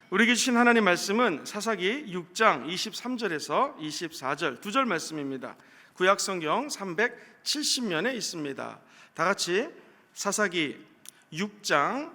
우리에게 주신 하나님 말씀은 사사기 6장 23절에서 24절 2절 말씀입니다. 구약 성경 370면에 있습니다. 다 같이 사사기 6장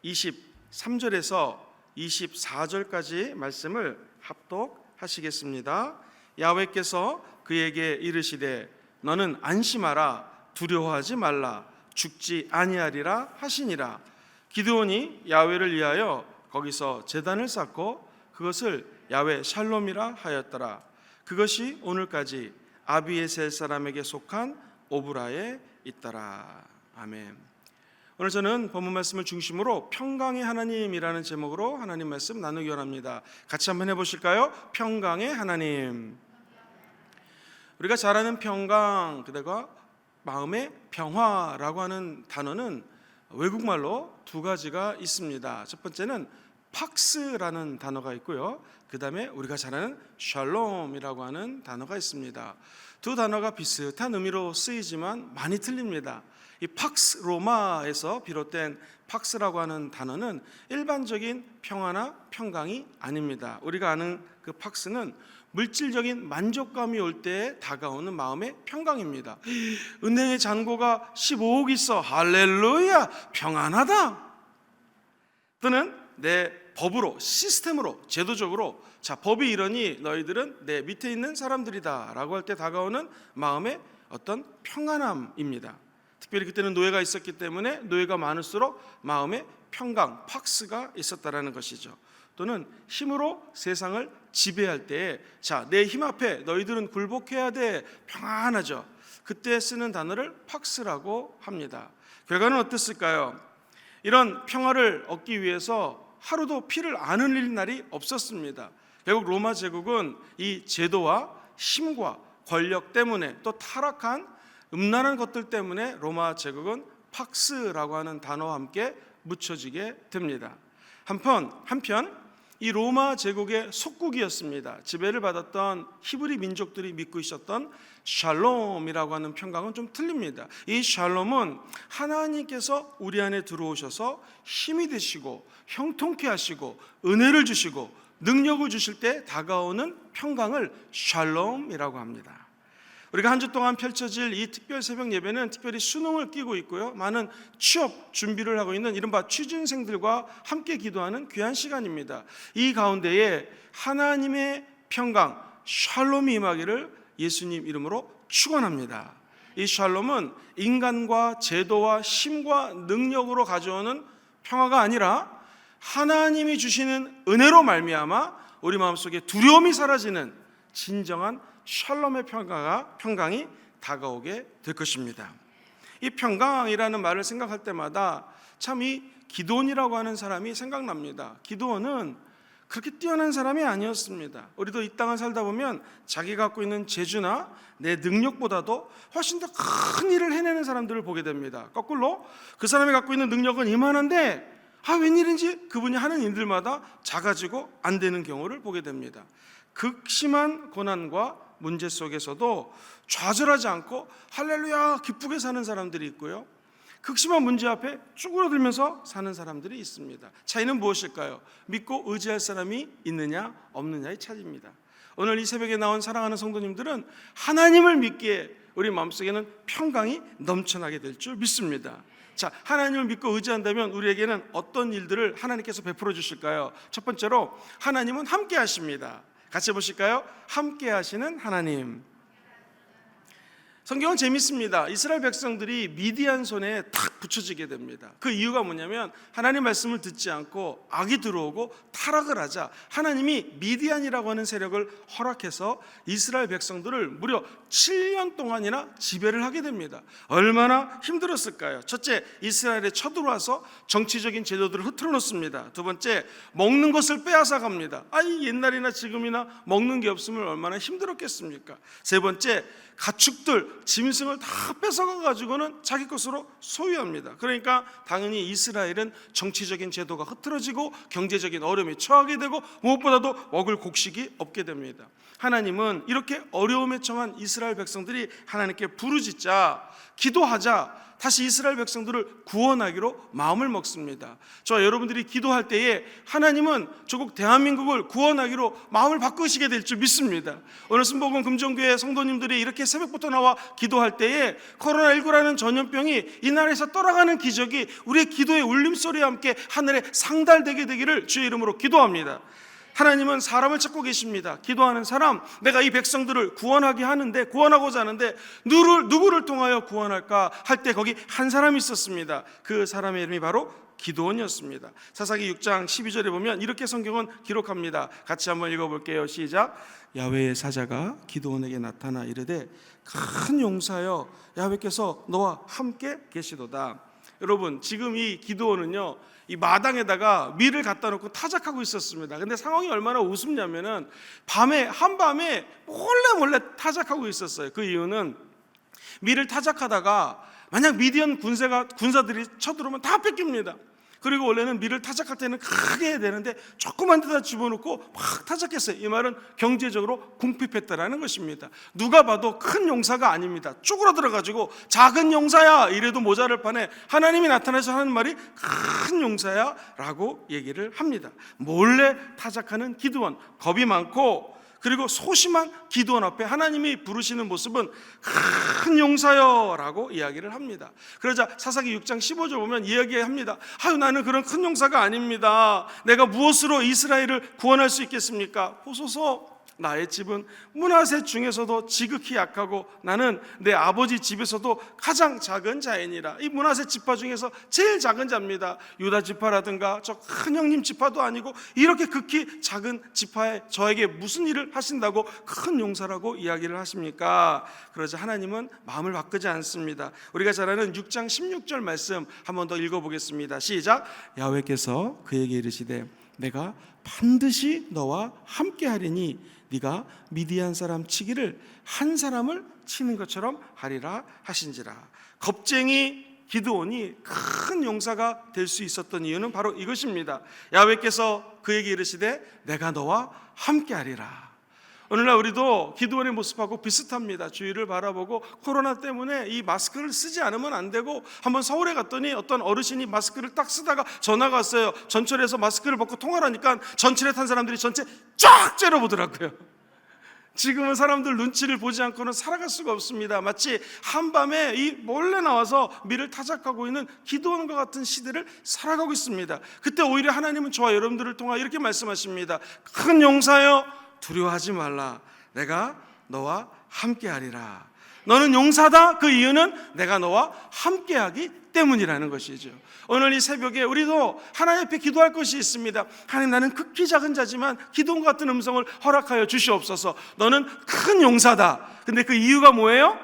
23절에서 24절까지 말씀을 합독하시겠습니다. 야훼께서 그에게 이르시되 너는 안심하라, 두려워하지 말라, 죽지 아니하리라 하시니라. 기드온이 야훼를 위하여 거기서 제단을 쌓고 그것을 야훼 샬롬이라 하였더라. 그것이 오늘까지 아비에셀 사람에게 속한 오브라에 있더라. 아멘. 오늘 저는 본문 말씀을 중심으로 평강의 하나님이라는 제목으로 하나님 말씀 나누기 원합니다. 같이 한번 해보실까요? 평강의 하나님. 우리가 잘 아는 평강, 그다가 마음의 평화라고 하는 단어는 외국말로 두 가지가 있습니다. 첫 번째는 팍스라는 단어가 있고요, 그 다음에 우리가 잘 아는 샬롬이라고 하는 단어가 있습니다. 두 단어가 비슷한 의미로 쓰이지만 많이 틀립니다. 이 팍스, 로마에서 비롯된 팍스라고 하는 단어는 일반적인 평화나 평강이 아닙니다. 우리가 아는 그 팍스는 물질적인 만족감이 올 때에 다가오는 마음의 평강입니다. 은행에 잔고가 15억 있어, 할렐루야, 평안하다. 또는 내 법으로, 시스템으로, 제도적으로, 자, 법이 이러니 너희들은 내 밑에 있는 사람들이다 라고 할 때 다가오는 마음의 어떤 평안함입니다. 특별히 그때는 노예가 있었기 때문에 노예가 많을수록 마음의 평강, 팍스가 있었다라는 것이죠. 또는 힘으로 세상을 지배할 때에, 자, 내 힘 앞에 너희들은 굴복해야 돼, 평안하죠. 그때 쓰는 단어를 팍스라고 합니다. 결과는 어땠을까요? 이런 평화를 얻기 위해서 하루도 피를 안 흘릴 날이 없었습니다. 결국 로마 제국은 이 제도와 힘과 권력 때문에, 또 타락한 음란한 것들 때문에 로마 제국은 팍스라고 하는 단어와 함께 묻혀지게 됩니다. 한편 이 로마 제국의 속국이었습니다. 지배를 받았던 히브리 민족들이 믿고 있었던 샬롬이라고 하는 평강은 좀 틀립니다. 이 샬롬은 하나님께서 우리 안에 들어오셔서 힘이 되시고 형통케 하시고 은혜를 주시고 능력을 주실 때 다가오는 평강을 샬롬이라고 합니다. 우리가 한 주 동안 펼쳐질 이 특별 새벽 예배는 특별히 수능을 끼고 있고요, 많은 취업 준비를 하고 있는 이른바 취준생들과 함께 기도하는 귀한 시간입니다. 이 가운데에 하나님의 평강, 샬롬이 임하기를 예수님 이름으로 축원합니다. 이 샬롬은 인간과 제도와 힘과 능력으로 가져오는 평화가 아니라 하나님이 주시는 은혜로 말미암아 우리 마음속에 두려움이 사라지는 진정한 샬롬의 평강이 다가오게 될 것입니다. 이 평강이라는 말을 생각할 때마다 참 이 기드온이라고 하는 사람이 생각납니다. 기드온은 그렇게 뛰어난 사람이 아니었습니다. 우리도 이 땅을 살다 보면 자기가 갖고 있는 재주나 내 능력보다도 훨씬 더 큰 일을 해내는 사람들을 보게 됩니다. 거꾸로 그 사람이 갖고 있는 능력은 이만한데 웬일인지 그분이 하는 일들마다 작아지고 안 되는 경우를 보게 됩니다. 극심한 고난과 문제 속에서도 좌절하지 않고 할렐루야 기쁘게 사는 사람들이 있고요, 극심한 문제 앞에 쭈그러들면서 사는 사람들이 있습니다. 차이는 무엇일까요? 믿고 의지할 사람이 있느냐 없느냐의 차이입니다. 오늘 이 새벽에 나온 사랑하는 성도님들은 하나님을 믿기에 우리 마음속에는 평강이 넘쳐나게 될 줄 믿습니다. 자, 하나님을 믿고 의지한다면 우리에게는 어떤 일들을 하나님께서 베풀어 주실까요? 첫 번째로 하나님은 함께 하십니다. 같이 보실까요? 함께 하시는 하나님. 성경은 재밌습니다. 이스라엘 백성들이 미디안 손에 탁 붙여지게 됩니다. 그 이유가 뭐냐면 하나님 말씀을 듣지 않고 악이 들어오고 타락을 하자 하나님이 미디안이라고 하는 세력을 허락해서 이스라엘 백성들을 무려 7년 동안이나 지배를 하게 됩니다. 얼마나 힘들었을까요? 첫째, 이스라엘에 쳐들어와서 정치적인 제도들을 흐트러 놓습니다. 두 번째, 먹는 것을 빼앗아 갑니다. 옛날이나 지금이나 먹는 게 없으면 얼마나 힘들었겠습니까? 세 번째, 가축들, 짐승을 다 뺏어가 가지고는 자기 것으로 소유합니다. 그러니까 당연히 이스라엘은 정치적인 제도가 흐트러지고 경제적인 어려움에 처하게 되고 무엇보다도 먹을 곡식이 없게 됩니다. 하나님은 이렇게 어려움에 처한 이스라엘 백성들이 하나님께 부르짖자, 기도하자 다시 이스라엘 백성들을 구원하기로 마음을 먹습니다. 저와 여러분들이 기도할 때에 하나님은 조국 대한민국을 구원하기로 마음을 바꾸시게 될 줄 믿습니다. 오늘 순복음 금종교회 성도님들이 이렇게 새벽부터 나와 기도할 때에 코로나19라는 전염병이 이 나라에서 떠나가는 기적이 우리의 기도의 울림소리와 함께 하늘에 상달되게 되기를 주의 이름으로 기도합니다. 하나님은 사람을 찾고 계십니다. 기도하는 사람, 내가 이 백성들을 구원하고자 하는데 누구를 통하여 구원할까 할 때 거기 한 사람이 있었습니다. 그 사람의 이름이 바로 기드온이었습니다. 사사기 6장 12절에 보면 이렇게 성경은 기록합니다. 같이 한번 읽어볼게요. 시작. 야훼의 사자가 기드온에게 나타나 이르되 큰 용사여 야훼께서 너와 함께 계시도다. 여러분, 지금 이 기드온은요, 이 마당에다가 밀을 갖다 놓고 타작하고 있었습니다. 근데 상황이 얼마나 우습냐면은 한밤에 몰래 타작하고 있었어요. 그 이유는 밀을 타작하다가 만약 미디안 군사들이 쳐들어오면 다 뺏깁니다. 그리고 원래는 밀을 타작할 때는 크게 해야 되는데 조그만 데다 집어넣고 막 타작했어요. 이 말은 경제적으로 궁핍했다라는 것입니다. 누가 봐도 큰 용사가 아닙니다. 쪼그라들어가지고 작은 용사야 이래도 모자랄 판에 하나님이 나타나서 하는 말이 큰 용사야 라고 얘기를 합니다. 몰래 타작하는 기드온, 겁이 많고 그리고 소심한 기드온 앞에 하나님이 부르시는 모습은 큰 용사여 라고 이야기를 합니다. 그러자 사사기 6장 15절 보면 이야기합니다. 나는 그런 큰 용사가 아닙니다. 내가 무엇으로 이스라엘을 구원할 수 있겠습니까? 보소서, 나의 집은 므낫세 중에서도 지극히 약하고 나는 내 아버지 집에서도 가장 작은 자이니라. 이 므낫세 지파 중에서 제일 작은 자입니다. 유다 지파라든가 저 큰 형님 지파도 아니고 이렇게 극히 작은 지파에 저에게 무슨 일을 하신다고 큰 용사라고 이야기를 하십니까? 그러자 하나님은 마음을 바꾸지 않습니다. 우리가 잘 아는 6장 16절 말씀 한 번 더 읽어보겠습니다. 시작. 야훼께서 그에게 이르시되 내가 반드시 너와 함께 하리니 네가 미디안 사람 치기를 한 사람을 치는 것처럼 하리라 하신지라. 겁쟁이 기드온이 큰 용사가 될 수 있었던 이유는 바로 이것입니다. 야훼께서 그에게 이르시되 내가 너와 함께 하리라. 오늘날 우리도 기드온의 모습하고 비슷합니다. 주위를 바라보고 코로나 때문에 이 마스크를 쓰지 않으면 안 되고, 한번 서울에 갔더니 어떤 어르신이 마스크를 딱 쓰다가 전화가 왔어요. 전철에서 마스크를 벗고 통화를 하니까 전철에 탄 사람들이 전체 쫙 째려보더라고요. 지금은 사람들 눈치를 보지 않고는 살아갈 수가 없습니다. 마치 한밤에 이 몰래 나와서 밀을 타작하고 있는 기드온과 같은 시대를 살아가고 있습니다. 그때 오히려 하나님은 저와 여러분들을 통하여 이렇게 말씀하십니다. 큰 용사여 두려워하지 말라. 내가 너와 함께하리라. 너는 용사다. 그 이유는 내가 너와 함께하기 때문이라는 것이죠. 오늘 이 새벽에 우리도 하나님 앞에 기도할 것이 있습니다. 하나님, 나는 극히 작은 자지만 기도와 같은 음성을 허락하여 주시옵소서. 너는 큰 용사다. 근데 그 이유가 뭐예요?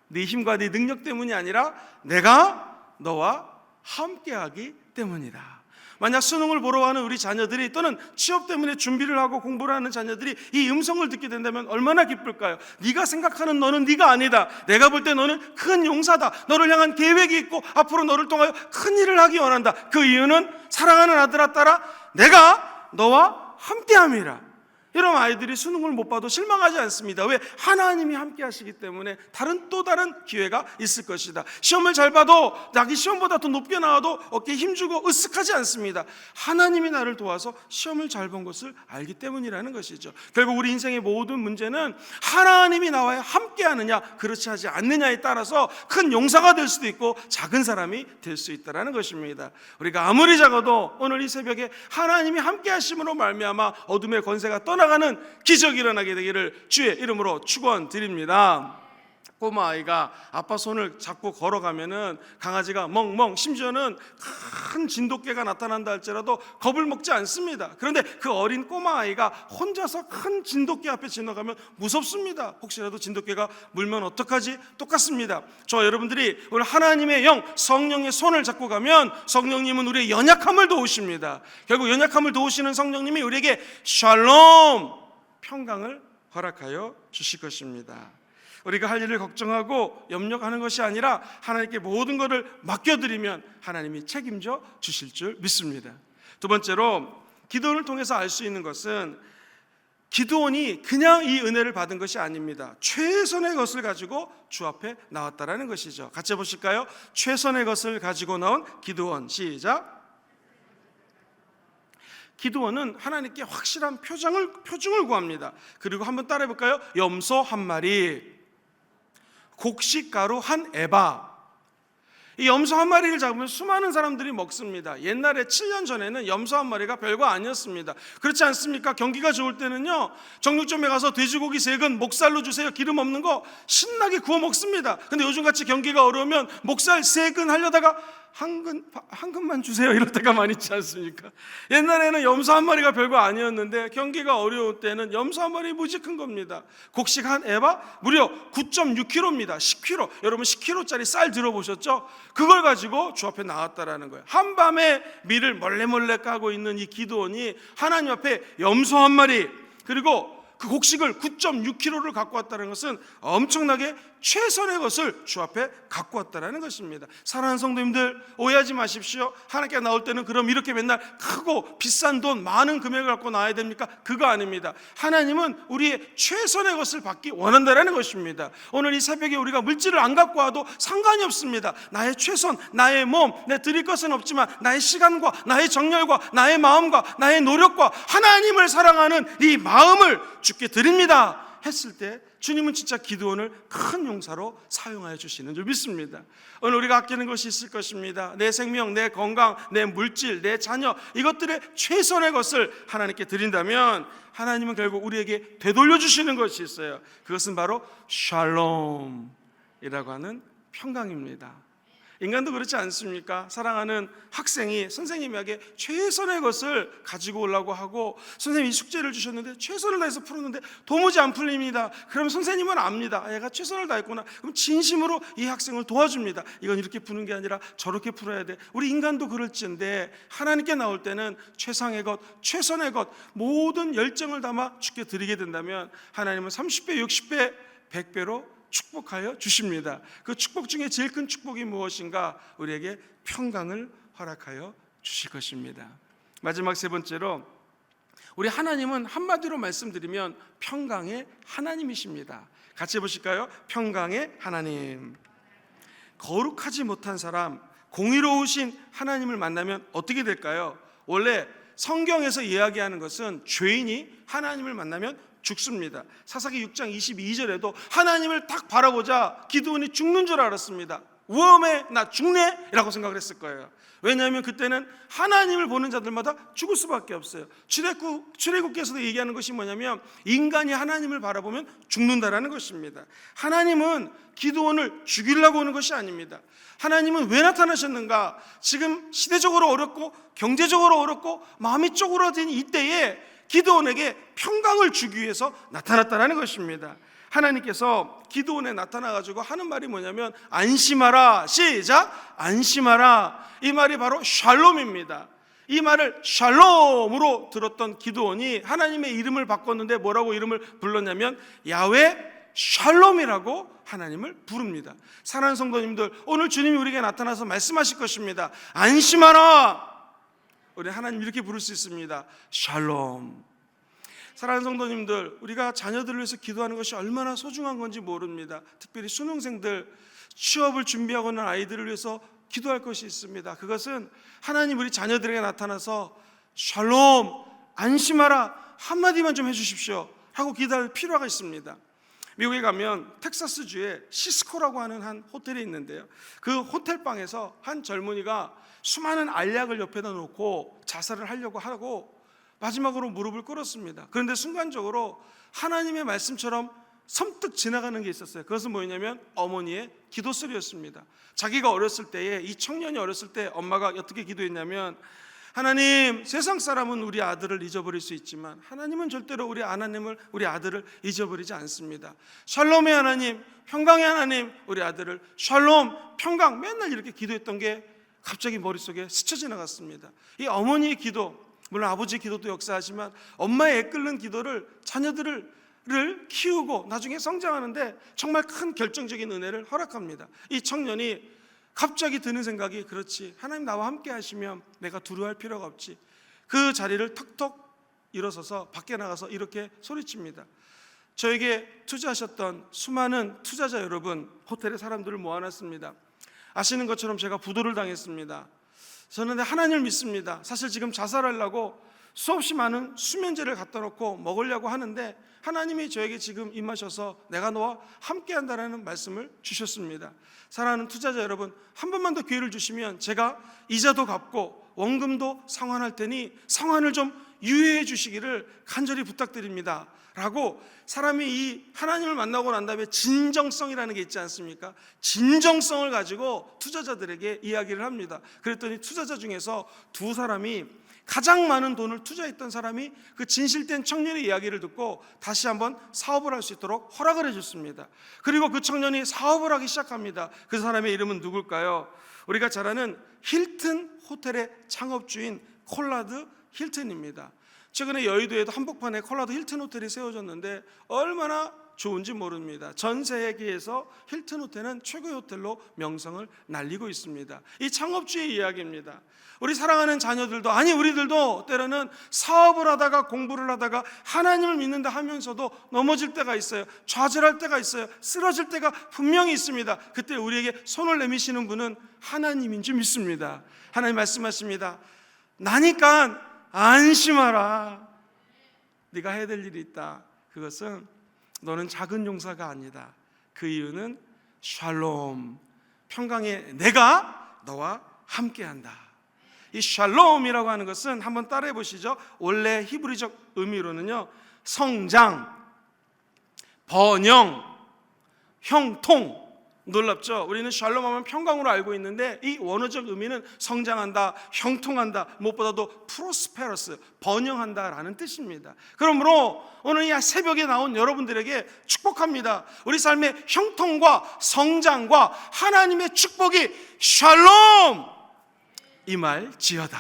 네 힘과 네 능력 때문이 아니라 내가 너와 함께하기 때문이다. 만약 수능을 보러 가는 우리 자녀들이, 또는 취업 때문에 준비를 하고 공부를 하는 자녀들이 이 음성을 듣게 된다면 얼마나 기쁠까요? 네가 생각하는 너는 네가 아니다. 내가 볼 때 너는 큰 용사다. 너를 향한 계획이 있고 앞으로 너를 통하여 큰 일을 하기 원한다. 그 이유는 사랑하는 아들아 딸아, 내가 너와 함께함이라. 여러분, 아이들이 수능을 못 봐도 실망하지 않습니다. 왜? 하나님이 함께 하시기 때문에 또 다른 기회가 있을 것이다. 시험을 잘 봐도 자기 시험보다 더 높게 나와도 어깨에 힘주고 으쓱하지 않습니다. 하나님이 나를 도와서 시험을 잘 본 것을 알기 때문이라는 것이죠. 결국 우리 인생의 모든 문제는 하나님이 나와 함께 하느냐 그렇지 하지 않느냐에 따라서 큰 용사가 될 수도 있고 작은 사람이 될 수 있다는 것입니다. 우리가 아무리 작아도 오늘 이 새벽에 하나님이 함께 하심으로 말미암아 어둠의 권세가 떠나가는 기적이 일어나게 되기를 주의 이름으로 축원드립니다. 꼬마 아이가 아빠 손을 잡고 걸어가면은 강아지가 멍멍, 심지어는 큰 진돗개가 나타난다 할지라도 겁을 먹지 않습니다. 그런데 그 어린 꼬마 아이가 혼자서 큰 진돗개 앞에 지나가면 무섭습니다. 혹시라도 진돗개가 물면 어떡하지? 똑같습니다. 저와 여러분들이 오늘 하나님의 영, 성령의 손을 잡고 가면 성령님은 우리의 연약함을 도우십니다. 결국 연약함을 도우시는 성령님이 우리에게 샬롬, 평강을 허락하여 주실 것입니다. 우리가 할 일을 걱정하고 염려하는 것이 아니라 하나님께 모든 것을 맡겨드리면 하나님이 책임져 주실 줄 믿습니다. 두 번째로, 기도를 통해서 알 수 있는 것은 기드온이 그냥 이 은혜를 받은 것이 아닙니다. 최선의 것을 가지고 주 앞에 나왔다라는 것이죠. 같이 해보실까요? 최선의 것을 가지고 나온 기드온. 시작. 기드온은 하나님께 확실한 표징을 구합니다. 그리고 한번 따라해 볼까요? 염소 한 마리, 곡식가루 한 에바. 이 염소 한 마리를 잡으면 수많은 사람들이 먹습니다. 옛날에 7년 전에는 염소 한 마리가 별거 아니었습니다. 그렇지 않습니까? 경기가 좋을 때는요, 정육점에 가서 돼지고기 3근 목살로 주세요, 기름 없는 거 신나게 구워 먹습니다. 근데 요즘같이 경기가 어려우면 목살 3근 하려다가 한 근만 주세요 이럴 때가 많이 있지 않습니까? 옛날에는 염소 한 마리가 별거 아니었는데 경기가 어려울 때는 염소 한 마리 무지 큰 겁니다. 곡식 한 에바 무려 9.6kg입니다. 10kg. 여러분 10kg짜리 쌀 들어보셨죠? 그걸 가지고 주 앞에 나왔다라는 거예요. 한밤에 밀을 몰래 까고 있는 이 기드온이 하나님 앞에 염소 한 마리 그리고 그 곡식을 9.6kg를 갖고 왔다는 것은 엄청나게 최선의 것을 주 앞에 갖고 왔다는 것입니다. 사랑하는 성도님들, 오해하지 마십시오. 하나님께 나올 때는 그럼 이렇게 맨날 크고 비싼 돈 많은 금액을 갖고 나와야 됩니까? 그거 아닙니다. 하나님은 우리의 최선의 것을 받기 원한다는 것입니다. 오늘 이 새벽에 우리가 물질을 안 갖고 와도 상관이 없습니다. 나의 최선, 나의 몸, 내 드릴 것은 없지만 나의 시간과 나의 정열과 나의 마음과 나의 노력과 하나님을 사랑하는 이 마음을 주께 드립니다 했을 때 주님은 진짜 기드온을 큰 용사로 사용하여 주시는 줄 믿습니다. 오늘 우리가 아끼는 것이 있을 것입니다. 내 생명, 내 건강, 내 물질, 내 자녀, 이것들의 최선의 것을 하나님께 드린다면 하나님은 결국 우리에게 되돌려 주시는 것이 있어요. 그것은 바로 샬롬이라고 하는 평강입니다. 인간도 그렇지 않습니까? 사랑하는 학생이 선생님에게 최선의 것을 가지고 오려고 하고 선생님이 숙제를 주셨는데 최선을 다해서 풀었는데 도무지 안 풀립니다. 그럼 선생님은 압니다. 얘가 최선을 다했구나. 그럼 진심으로 이 학생을 도와줍니다. 이건 이렇게 푸는 게 아니라 저렇게 풀어야 돼. 우리 인간도 그럴지인데 하나님께 나올 때는 최상의 것, 최선의 것 모든 열정을 담아 주께 드리게 된다면 하나님은 30배, 60배, 100배로 축복하여 주십니다. 그 축복 중에 제일 큰 축복이 무엇인가? 우리에게 평강을 허락하여 주실 것입니다. 마지막 세 번째로 우리 하나님은 한마디로 말씀드리면 평강의 하나님이십니다. 같이 해보실까요? 평강의 하나님. 거룩하지 못한 사람, 공의로우신 하나님을 만나면 어떻게 될까요? 원래 성경에서 이야기하는 것은 죄인이 하나님을 만나면 죽습니다. 사사기 6장 22절에도 하나님을 딱 바라보자 기드온이 죽는 줄 알았습니다. 위험해, 나 죽네? 라고 생각을 했을 거예요. 왜냐하면 그때는 하나님을 보는 자들마다 죽을 수밖에 없어요. 출애굽기에서도 얘기하는 것이 뭐냐면 인간이 하나님을 바라보면 죽는다라는 것입니다. 하나님은 기드온을 죽이려고 오는 것이 아닙니다. 하나님은 왜 나타나셨는가? 지금 시대적으로 어렵고 경제적으로 어렵고 마음이 쪼그라든 이때에 기드온에게 평강을 주기 위해서 나타났다는 것입니다. 하나님께서 기드온에 나타나가지고 하는 말이 뭐냐면 안심하라. 시작. 안심하라. 이 말이 바로 샬롬입니다. 이 말을 샬롬으로 들었던 기드온이 하나님의 이름을 바꿨는데 뭐라고 이름을 불렀냐면 야훼 샬롬이라고 하나님을 부릅니다. 사랑하는 성도님들, 오늘 주님이 우리에게 나타나서 말씀하실 것입니다. 안심하라. 우리 하나님 이렇게 부를 수 있습니다. 샬롬. 사랑하는 성도님들, 우리가 자녀들을 위해서 기도하는 것이 얼마나 소중한 건지 모릅니다. 특별히 수능생들, 취업을 준비하고 있는 아이들을 위해서 기도할 것이 있습니다. 그것은 하나님 우리 자녀들에게 나타나서 샬롬, 안심하라 한마디만 좀 해주십시오 하고 기도할 필요가 있습니다. 미국에 가면 텍사스주에 시스코라고 하는 한 호텔이 있는데요, 그 호텔방에서 한 젊은이가 수많은 알약을 옆에다 놓고 자살을 하려고 하고 마지막으로 무릎을 꿇었습니다. 그런데 순간적으로 하나님의 말씀처럼 섬뜩 지나가는 게 있었어요. 그것은 뭐였냐면 어머니의 기도 소리였습니다. 자기가 어렸을 때에, 이 청년이 어렸을 때 엄마가 어떻게 기도했냐면, 하나님, 세상 사람은 우리 아들을 잊어버릴 수 있지만 하나님은 절대로 우리 하나님을, 우리 아들을 잊어버리지 않습니다. 샬롬의 하나님, 평강의 하나님, 우리 아들을 샬롬, 평강, 맨날 이렇게 기도했던 게 갑자기 머릿속에 스쳐 지나갔습니다. 이 어머니의 기도, 물론 아버지의 기도도 역사하지만 엄마의 애끓는 기도를 자녀들을 키우고 나중에 성장하는데 정말 큰 결정적인 은혜를 허락합니다. 이 청년이 갑자기 드는 생각이, 그렇지, 하나님 나와 함께 하시면 내가 두려워할 필요가 없지. 그 자리를 턱턱 일어서서 밖에 나가서 이렇게 소리칩니다. 저에게 투자하셨던 수많은 투자자 여러분, 호텔에 사람들을 모아놨습니다. 아시는 것처럼 제가 부도를 당했습니다. 저는 하나님을 믿습니다. 사실 지금 자살하려고 수없이 많은 수면제를 갖다 놓고 먹으려고 하는데 하나님이 저에게 지금 임하셔서 내가 너와 함께한다라는 말씀을 주셨습니다. 사랑하는 투자자 여러분, 한 번만 더 기회를 주시면 제가 이자도 갚고 원금도 상환할 테니 상환을 좀 유예해 주시기를 간절히 부탁드립니다 라고, 사람이 이 하나님을 만나고 난 다음에 진정성이라는 게 있지 않습니까? 진정성을 가지고 투자자들에게 이야기를 합니다. 그랬더니 투자자 중에서 두 사람이, 가장 많은 돈을 투자했던 사람이 그 진실된 청년의 이야기를 듣고 다시 한번 사업을 할 수 있도록 허락을 해줬습니다. 그리고 그 청년이 사업을 하기 시작합니다. 그 사람의 이름은 누굴까요? 우리가 잘 아는 힐튼 호텔의 창업주인 콜라드 힐튼입니다. 최근에 여의도에도 한복판에 콜라드 힐튼 호텔이 세워졌는데 얼마나 좋은지 모릅니다. 전 세계에서 힐튼 호텔은 최고의 호텔로 명성을 날리고 있습니다. 이 창업주의 이야기입니다. 우리 사랑하는 자녀들도, 아니 우리들도 때로는 사업을 하다가 공부를 하다가 하나님을 믿는다 하면서도 넘어질 때가 있어요. 좌절할 때가 있어요. 쓰러질 때가 분명히 있습니다. 그때 우리에게 손을 내미시는 분은 하나님인 줄 믿습니다. 하나님 말씀하십니다. 나니까 안심하라. 네가 해야 될 일이 있다. 그것은 너는 작은 용사가 아니다. 그 이유는 샬롬, 평강의 내가 너와 함께한다. 이 샬롬이라고 하는 것은 한번 따라해 보시죠. 원래 히브리적 의미로는요, 성장, 번영, 형통. 놀랍죠? 우리는 샬롬하면 평강으로 알고 있는데 이 원어적 의미는 성장한다, 형통한다, 무엇보다도 프로스페러스, 번영한다라는 뜻입니다. 그러므로 오늘 이 새벽에 나온 여러분들에게 축복합니다. 우리 삶의 형통과 성장과 하나님의 축복이 샬롬 임할지어다.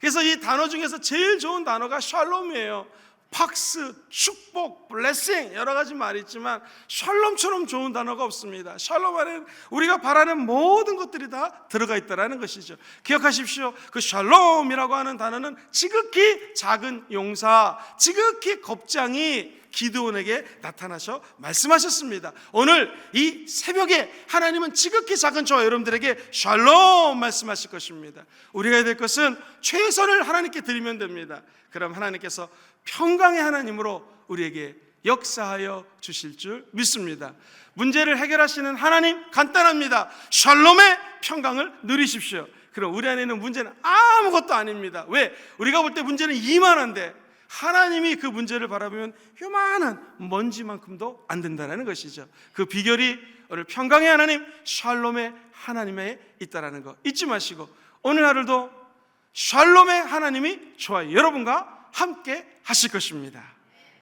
그래서 이 단어 중에서 제일 좋은 단어가 샬롬이에요. 팍스, 축복, 블레싱, 여러 가지 말이 있지만 샬롬처럼 좋은 단어가 없습니다. 샬롬 안에 우리가 바라는 모든 것들이 다 들어가 있다는 것이죠. 기억하십시오. 그 샬롬이라고 하는 단어는 지극히 작은 용사, 지극히 겁장이 기드온에게 나타나셔 말씀하셨습니다. 오늘 이 새벽에 하나님은 지극히 작은 저와 여러분들에게 샬롬 말씀하실 것입니다. 우리가 해야 될 것은 최선을 하나님께 드리면 됩니다. 그럼 하나님께서 평강의 하나님으로 우리에게 역사하여 주실 줄 믿습니다. 문제를 해결하시는 하나님 간단합니다. 샬롬의 평강을 누리십시오. 그럼 우리 안에 있는 문제는 아무것도 아닙니다. 왜? 우리가 볼 때 문제는 이만한데 하나님이 그 문제를 바라보면 요만한 먼지만큼도 안 된다는 것이죠. 그 비결이 오늘 평강의 하나님, 샬롬의 하나님에 있다는 거 잊지 마시고 오늘 하루도 샬롬의 하나님이 저와 여러분과 함께 하실 것입니다.